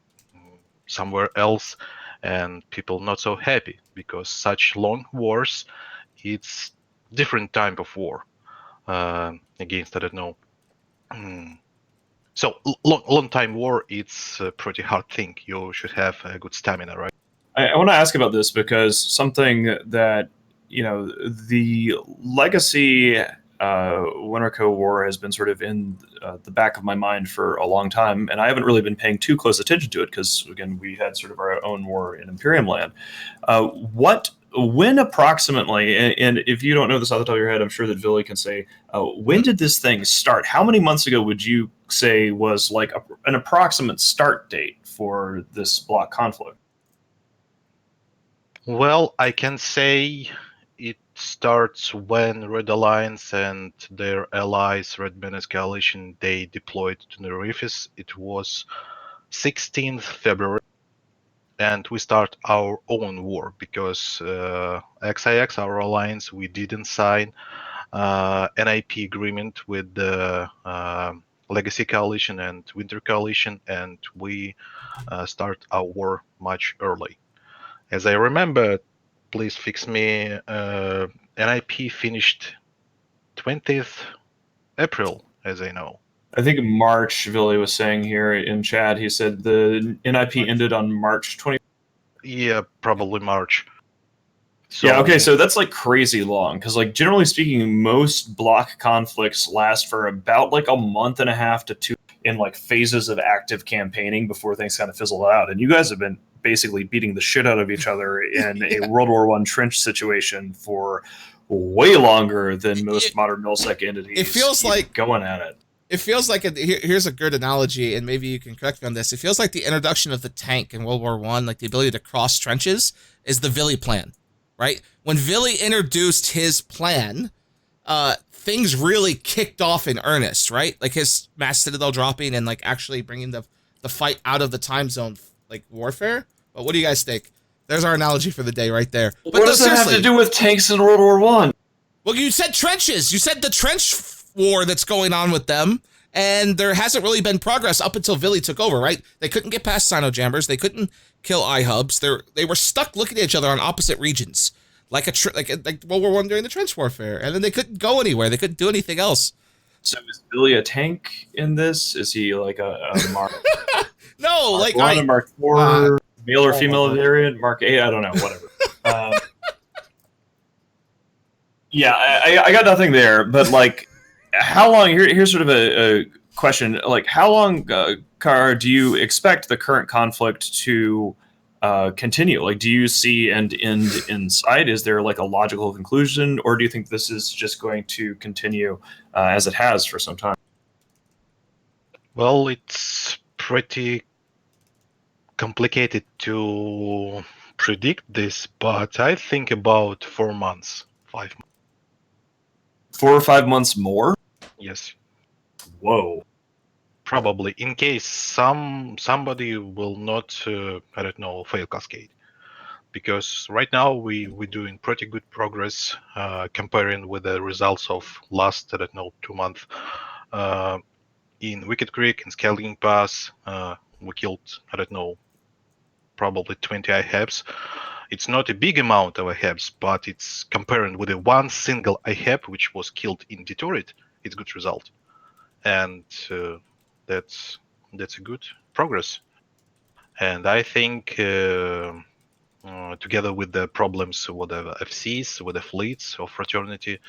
somewhere else, and people not so happy because such long wars, it's different type of war against, I don't know. So long time war, it's a pretty hard thing. You should have a good stamina, right? I want to ask about this because something that, the Legacy Winterco War has been sort of in the back of my mind for a long time, and I haven't really been paying too close attention to it because, again, we had sort of our own war in Imperium land. When approximately, and if you don't know this off the top of your head, I'm sure that Villy can say, when did this thing start? How many months ago would you say was like an approximate start date for this block conflict? Well, I can say it starts when Red Alliance and their allies, Red Menace Coalition, they deployed to Nerifis. It was 16th February, and we start our own war because XIX, our alliance, we didn't sign NIP agreement with the Legacy Coalition and Winter Coalition, and we start our war much early. As I remember, please fix me, NIP finished 20th April, as I know. I think March, Villy was saying here in chat, he said the NIP ended on March 20. Yeah, probably March. So, yeah, okay, so that's like crazy long because, like, generally speaking, most block conflicts last for about like a month and a half to 2 in like phases of active campaigning before things kind of fizzle out. And you guys have been basically beating the shit out of each other in a World War I trench situation for way longer than most modern nullsec entities. It feels like going at it. It feels like here's a good analogy, and maybe you can correct me on this. It feels like the introduction of the tank in World War I, like the ability to cross trenches, is the Villy plan, right? When Villy introduced his plan, things really kicked off in earnest, right? Like his mass citadel dropping and like actually bringing the fight out of the time zone, like warfare. But what do you guys think? There's our analogy for the day right there. But what does that have to do with tanks in World War I? Well, you said trenches. You said the trench war that's going on with them, and there hasn't really been progress up until Villy took over, right? They couldn't get past Sinojammers. They couldn't kill iHubs. They were stuck looking at each other on opposite regions, like World War I during the trench warfare, and then they couldn't go anywhere. They couldn't do anything else. So is Villy a tank in this? Is he like a Mark? No, Mark like 1, a Mark 4, male or female variant, Mark 8, I don't know, whatever. Yeah, I got nothing there, but like, how long? Here's sort of a question. Like, how long, Kar, do you expect the current conflict to continue? Like, do you see an end in sight? Is there like a logical conclusion, or do you think this is just going to continue as it has for some time? Well, it's pretty complicated to predict this, but I think about 4 months, 5 months. 4 or 5 months more? Yes. Whoa. Probably, in case somebody will not, I don't know, fail Cascade. Because right now we're doing pretty good progress comparing with the results of last, I don't know, 2 months. In Wicked Creek, in Scaling Pass, we killed, I don't know, probably 20 IHEBs. It's not a big amount of IHEBs, but it's comparing with the one single IHEB which was killed in Detroit, it's a good result. And that's a good progress. And I think together with the problems with the FCs, with the fleets of Fraternity,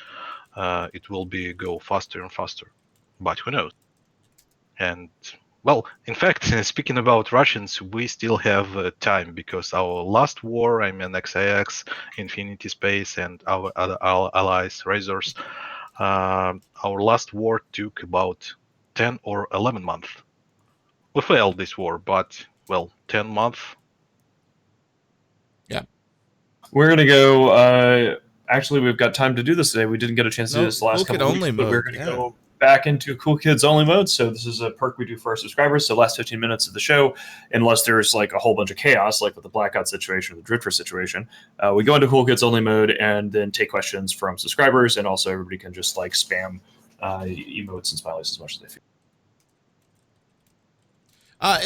it will go faster and faster. But who knows? And well, in fact, speaking about Russians, we still have time because our last war, I mean XIX, Infinity Space, and our other allies, Razors, our last war took about 10 or 11 months. We failed this war, but, well, 10 months. Yeah. We're going to go... actually, we've got time to do this today. We didn't get a chance to do this last couple of weeks, but we're going to go back into Cool Kids Only mode. So this is a perk we do for our subscribers. So last 15 minutes of the show, unless there's like a whole bunch of chaos, like with the Blackout situation or the Drifters situation, we go into Cool Kids Only mode and then take questions from subscribers. And also everybody can just like spam emotes and smileys as much as they feel.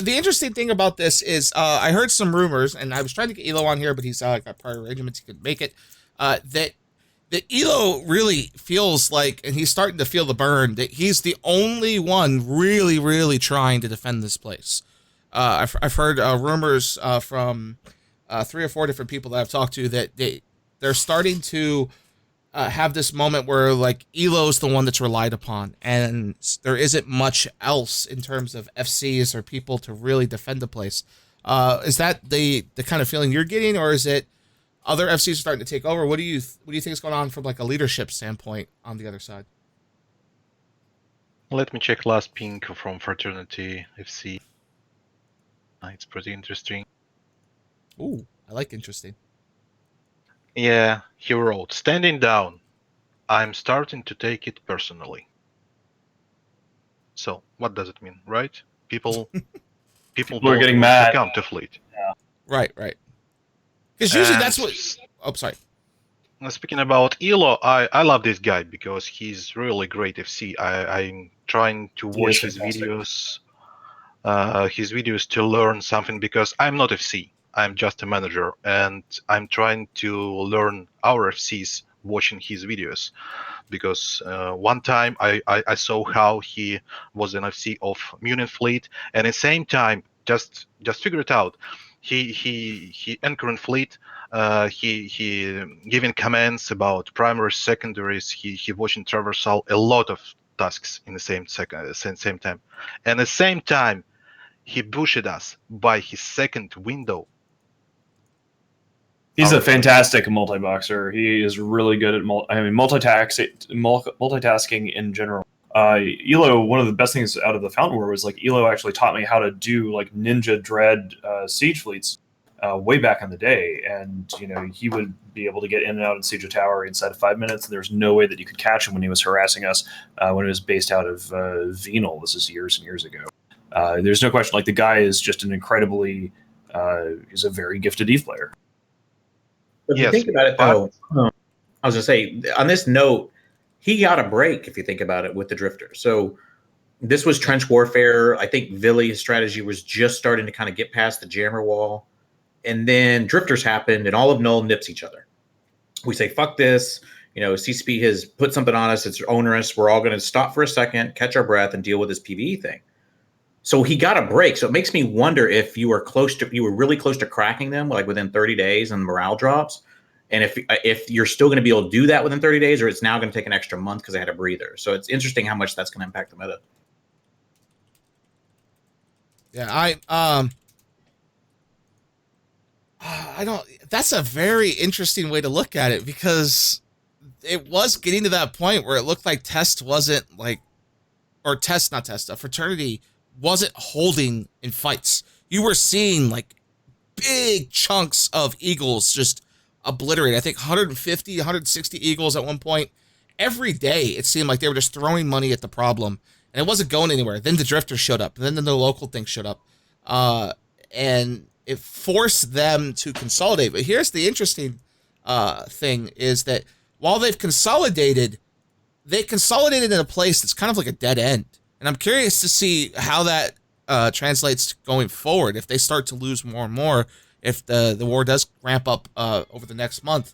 The interesting thing about this is I heard some rumors, and I was trying to get Elo on here, but he's got prior arrangements, he couldn't make it, that Elo really feels like, and he's starting to feel the burn, that he's the only one really, really trying to defend this place. I've heard rumors from 3 or 4 different people that I've talked to that they're starting to have this moment where like Elo's the one that's relied upon, and there isn't much else in terms of FCs or people to really defend the place. Is that the kind of feeling you're getting, or is it other FCs are starting to take over? What do you think is going on from like a leadership standpoint on the other side? Let me check last ping from Fraternity FC. It's pretty interesting. Ooh, I like interesting. Yeah, he wrote, standing down, I'm starting to take it personally. So, what does it mean, right? People People are don't getting want to mad. come to Fleet. Right, right. Because usually And that's what. Oh, sorry. speaking about Elo, I love this guy because he's really great FC. I'm trying to He is watch fantastic. his videos to learn something because I'm not FC. I'm just a manager, and I'm trying to learn our FCs watching his videos. Because one time I saw how he was an FC of Munich Fleet, and at the same time, just figure it out. He anchoring Fleet. He giving commands about primaries, secondaries. He watching traversal, a lot of tasks in the same time, and at the same time he pushed us by his second window. He's a Our fantastic multi-boxer. He is really good at multitasking in general. Elo, one of the best things out of the Fountain War was like Elo actually taught me how to do like Ninja Dread siege fleets way back in the day, and he would be able to get in and out of Siege of Tower inside of 5 minutes. And there's no way that you could catch him when he was harassing us when he was based out of Venal. This is years and years ago. There's no question. Like the guy is just an incredibly he's a very gifted Eve player. But if you Yes, think about it, but- though, I was gonna say on this note, he got a break if you think about it with the Drifter. So this was trench warfare. I think Villy's strategy was just starting to kind of get past the jammer wall, and then Drifters happened, and all of Null nips each other. We say fuck this. CCP has put something on us. It's onerous. We're all going to stop for a second, catch our breath, and deal with this PvE thing. So he got a break. So it makes me wonder if you were really close to cracking them, like within 30 days, and morale drops, and if you're still going to be able to do that within 30 days, or it's now going to take an extra month because they had a breather. So it's interesting how much that's going to impact the meta. Yeah, I don't. That's a very interesting way to look at it because it was getting to that point where it looked like Test wasn't like, or Test, not Test, Fraternity wasn't holding in fights. You were seeing like big chunks of Eagles just obliterate. I think 150, 160 Eagles at one point. Every day it seemed like they were just throwing money at the problem and it wasn't going anywhere. Then the Drifters showed up, and then the local thing showed up. And it forced them to consolidate. But here's the interesting thing is that while they've consolidated, they consolidated in a place that's kind of like a dead end. And I'm curious to see how that translates going forward. If they start to lose more and more, if the war does ramp up over the next month,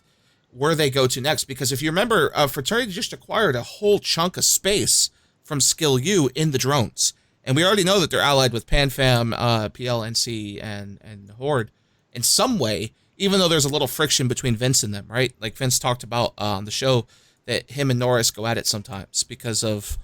where they go to next. Because if you remember, Fraternity just acquired a whole chunk of space from Skill U in the drones. And we already know that they're allied with PanFam, PLNC, and Horde in some way, even though there's a little friction between Vince and them, right? Like Vince talked about on the show that him and Norris go at it sometimes because of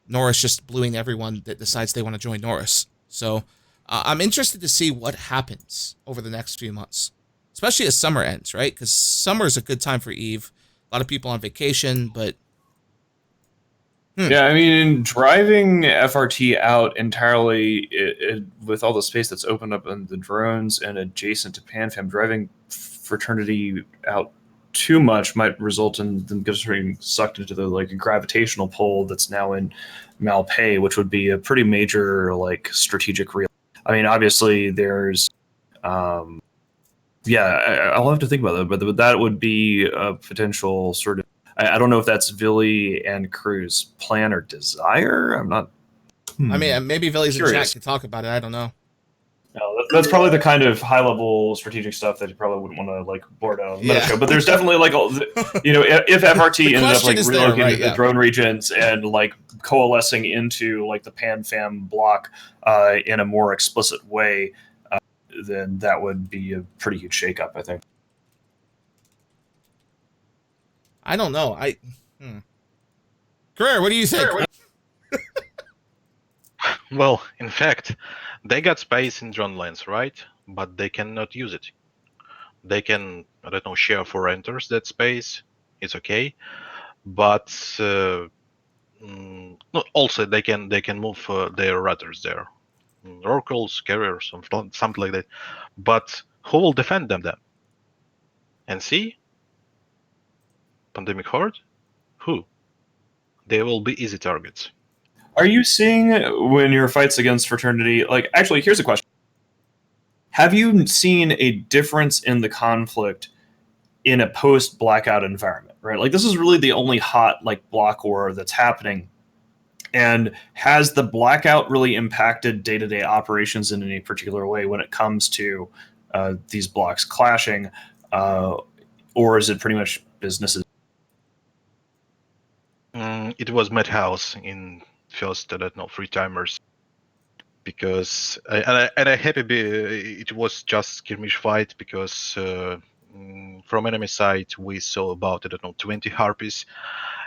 Norris just bluing everyone that decides they want to join Norris. So I'm interested to see what happens over the next few months, especially as summer ends, right? Because summer is a good time for Eve. A lot of people on vacation, but Yeah, I mean, driving FRT out entirely with all the space that's opened up in the drones and adjacent to PanFam, driving Fraternity out too much might result in them getting sucked into the like gravitational pull that's now in Malpay, which would be a pretty major like strategic real. I mean, obviously there's, I'll have to think about that, but that would be a potential sort of. I don't know if that's Villy and Crew's plan or desire. I'm not. I mean, maybe Villy's in chat Curious. can talk about it. I don't know. No, that's probably the kind of high level strategic stuff that you probably wouldn't want to like board out on the meta show. But there's definitely like, if FRT ended up like question is there, relocating right, to the yeah. drone regions and like coalescing into like the PanFam block in a more explicit way, then that would be a pretty huge shakeup, I think. I don't know. Career, what do you think? Well, in fact, they got space in drone lands, right? But they cannot use it. They can, I don't know, share for enters that space. It's okay, but also they can move their rudders there, oracles, carriers, something like that. But who will defend them then? And see, Pandemic Horde? Who? They will be easy targets. Are you seeing when your fights against Fraternity? Like, actually, here's a question: have you seen a difference in the conflict in a post-blackout environment? Right, like this is really the only hot like block war that's happening. And has the blackout really impacted day-to-day operations in any particular way when it comes to these blocks clashing, or is it pretty much business as It was Madhouse in first, I don't know, 3-timers. Because I happy it was just skirmish fight because from enemy side we saw about, I don't know, 20 harpies,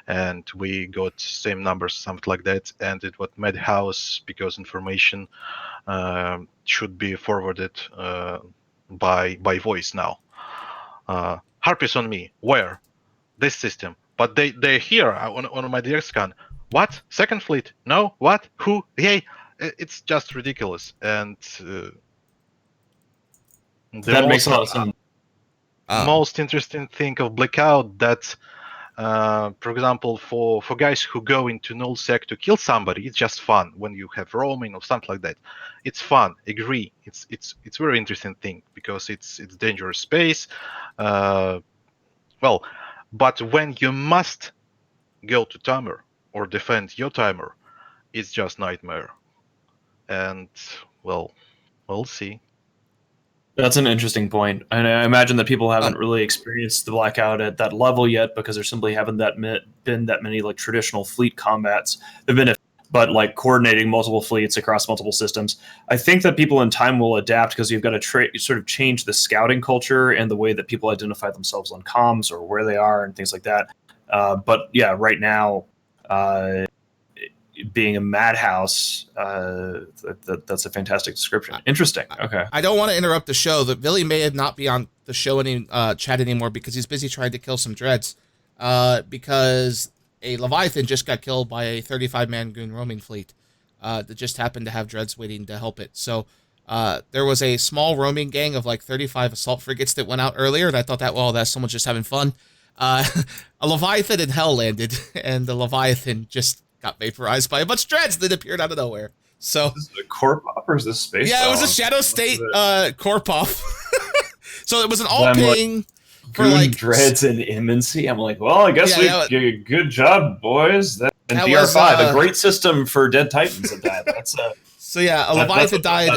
and we got same numbers, something like that, and it was Madhouse because information should be forwarded by voice now. Harpies on me, where? This system, but they're here on my direct scan. What? Second fleet? No. What? Who? Yay! It's just ridiculous. And that makes a lot of sense. Most interesting thing of Blackout that, for example, for guys who go into nullsec to kill somebody, it's just fun when you have roaming or something like that. It's fun. Agree. It's very interesting thing because it's dangerous space. Well, but when you must go to timer or defend your timer, it's just nightmare. And well, we'll see. That's an interesting point, and I imagine that people haven't really experienced the blackout at that level yet because there simply haven't been that many like traditional fleet combats. There've been, but like coordinating multiple fleets across multiple systems. I think that people in time will adapt because you've got to sort of change the scouting culture and the way that people identify themselves on comms or where they are and things like that. But yeah, right now, being a madhouse, that's a fantastic description. Interesting. Okay. I don't want to interrupt the show. That Billy may not be on the show chat anymore because he's busy trying to kill some dreads. Because a Leviathan just got killed by a 35-man goon roaming fleet that just happened to have dreads waiting to help it. So there was a small roaming gang of like 35 assault frigates that went out earlier, and I thought that's someone just having fun. A Leviathan in hell landed, and the Leviathan just got vaporized by a bunch of dreads that appeared out of nowhere. So is it a corp op or is this space? Yeah, it was a Shadow State corp op. So it was an all ping for like dreads and immancy. I'm like, well, I guess we did a good job, boys. And DR5, a great system for Dead Titans at that. That's so yeah, a Leviathan died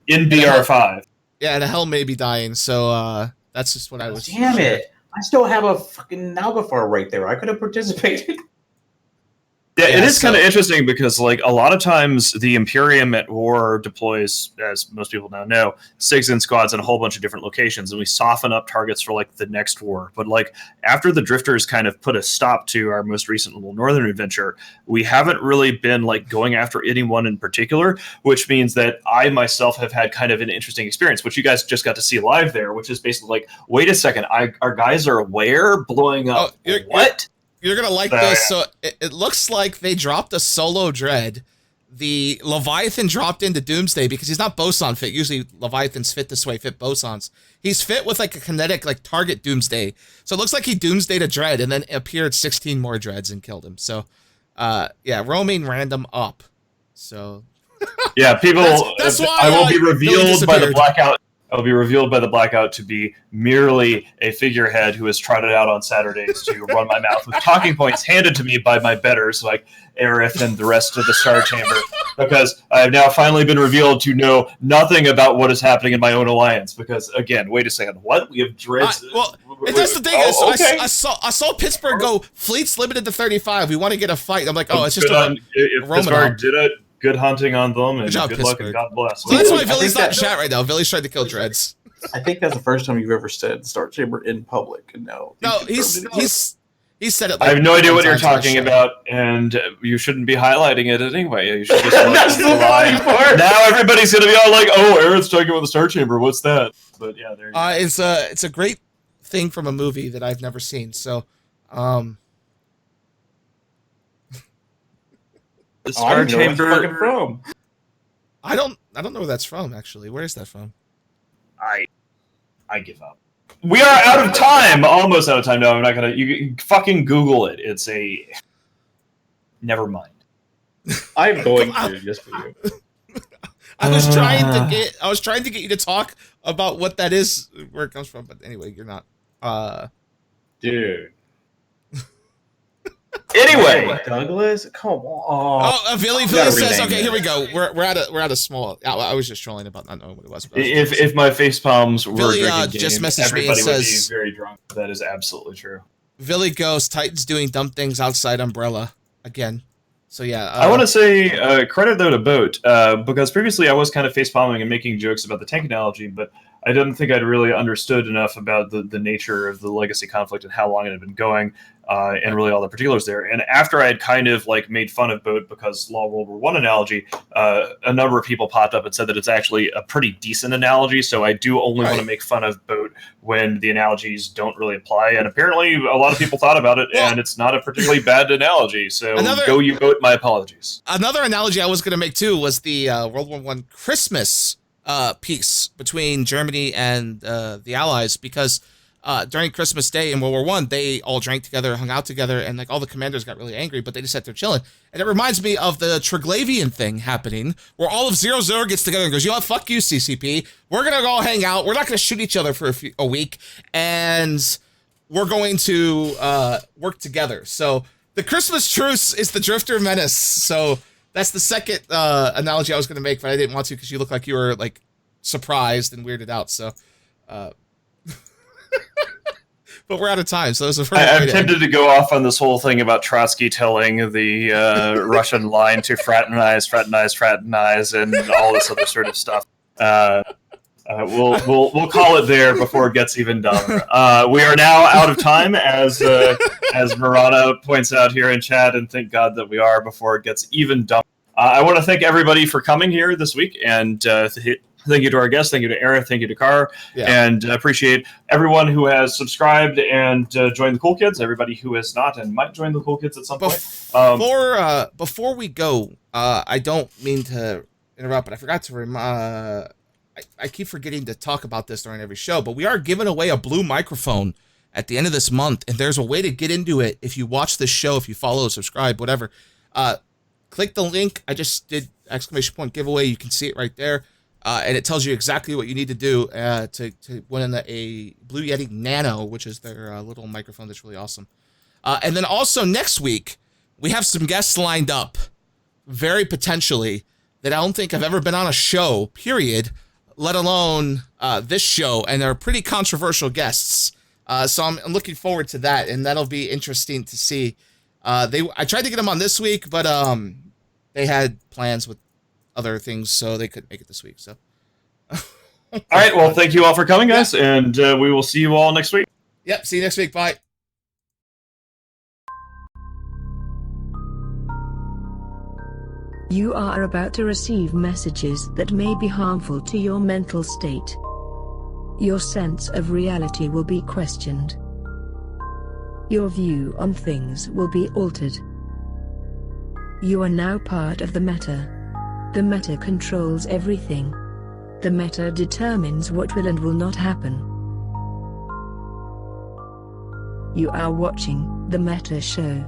in DR5. Yeah, and a Hell may be dying. So that's just what I was. Damn it! I still have a fucking Nalgafar right there. I could have participated. Yeah, it is kind of interesting because, like, a lot of times the Imperium at war deploys, as most people now know, SIGs and squads in a whole bunch of different locations, and we soften up targets for, like, the next war. But, like, after the Drifters kind of put a stop to our most recent little northern adventure, we haven't really been, like, going after anyone in particular, which means that I myself have had kind of an interesting experience, which you guys just got to see live there, which is basically like, wait a second, our guys are where? Blowing up what? You're going to like this. So it looks like they dropped a solo dread. The Leviathan dropped into Doomsday because he's not boson fit. Usually Leviathan's fit this way, fit bosons. He's fit with like a kinetic like target Doomsday. So it looks like he Doomsdayed a dread and then appeared 16 more dreads and killed him. So yeah, roaming random up. So yeah, people that's why I will be revealed by the blackout. I'll be revealed by the blackout to be merely a figurehead who has trotted out on Saturdays to run my mouth with talking points handed to me by my betters like Aerith and the rest of the Star Chamber, because I have now finally been revealed to know nothing about what is happening in my own alliance. Because again, wait a second, what? We have dreads. Well, that's the thing. Okay. I saw Pittsburgh go fleets limited to 35. We want to get a fight. I'm like, oh, it's just if Pittsburgh did it. Good hunting on them, and good luck, and God bless. Well, that's why Billy's not in chat right now. Billy's trying to kill dreads. I think that's the first time you've ever said Star Chamber in public. And no, he's said it. Like I have no idea what you're talking about, and you shouldn't be highlighting it anyway. You should just that's the funny part. Now everybody's gonna be all like, "Oh, Aaron's talking about the Star Chamber. What's that?" But yeah, there. It's a great thing from a movie that I've never seen. So, The Star Chamber from? I don't know where that's from actually. Where is that from? I give up. We are out of time. Almost out of time. No, I'm not gonna. You fucking Google it. It's a. Never mind. I'm going to just for you. I was trying to get you to talk about what that is, where it comes from, but anyway, you're not. Dude. Anyway, Douglas, come on. Oh, Billy says, "Okay, here we go. We're at a small." I was just trolling about not knowing what it was. if my face palms were Billy, drinking just game, messaged me and everybody would says- be very drunk. That is absolutely true. Billy goes, Titans doing dumb things outside Umbrella again. So yeah, I want to say credit though to Boat because previously I was kind of face palming and making jokes about the tank analogy, but I didn't think I'd really understood enough about the nature of the legacy conflict and how long it had been going, and really all the particulars there. And after I had kind of like made fun of Boat because Law World War I analogy, a number of people popped up and said that it's actually a pretty decent analogy. So I do only want to make fun of Boat when the analogies don't really apply. And apparently a lot of people thought about it, and it's not a particularly bad analogy. So go you Boat. My apologies. Another analogy I was going to make too was the World War I Christmas peace between Germany and the Allies, because during Christmas Day in World War I, they all drank together, hung out together, and like all the commanders got really angry, but they just sat there chilling. And it reminds me of the Triglavian thing happening, where all of 0-0 gets together and goes, "You know what? Fuck you, CCP. We're gonna go hang out. We're not gonna shoot each other for a week, and we're going to work together." So the Christmas truce is the Drifter menace. So that's the second analogy I was going to make, but I didn't want to because you look like you were like surprised and weirded out. So, but we're out of time. So this is I'm tempted to go off on this whole thing about Trotsky telling the Russian line to fraternize, and all this other sort of stuff. We'll call it there before it gets even dumber. We are now out of time, as Marana points out here in chat, and thank God that we are before it gets even dumber. I want to thank everybody for coming here this week, and thank you to our guests, thank you to Aaron, thank you to Carr, and appreciate everyone who has subscribed and joined the Cool Kids, everybody who has not and might join the Cool Kids at some point. Before we go, I don't mean to interrupt, but I forgot to I keep forgetting to talk about this during every show, but we are giving away a blue microphone at the end of this month, and there's a way to get into it if you watch this show, if you follow, subscribe, whatever. Click the link. I just did ! Giveaway. You can see it right there, and it tells you exactly what you need to do to win a Blue Yeti Nano, which is their little microphone that's really awesome. And then also next week, we have some guests lined up, very potentially, that I don't think I've ever been on a show, period, let alone this show, and they're pretty controversial guests. So I'm looking forward to that, and that'll be interesting to see. I tried to get them on this week, but they had plans with other things, so they couldn't make it this week. So, all right. Well, thank you all for coming, guys, and we will see you all next week. Yep. See you next week. Bye. You are about to receive messages that may be harmful to your mental state. Your sense of reality will be questioned. Your view on things will be altered. You are now part of the Meta. The Meta controls everything. The Meta determines what will and will not happen. You are watching The Meta Show.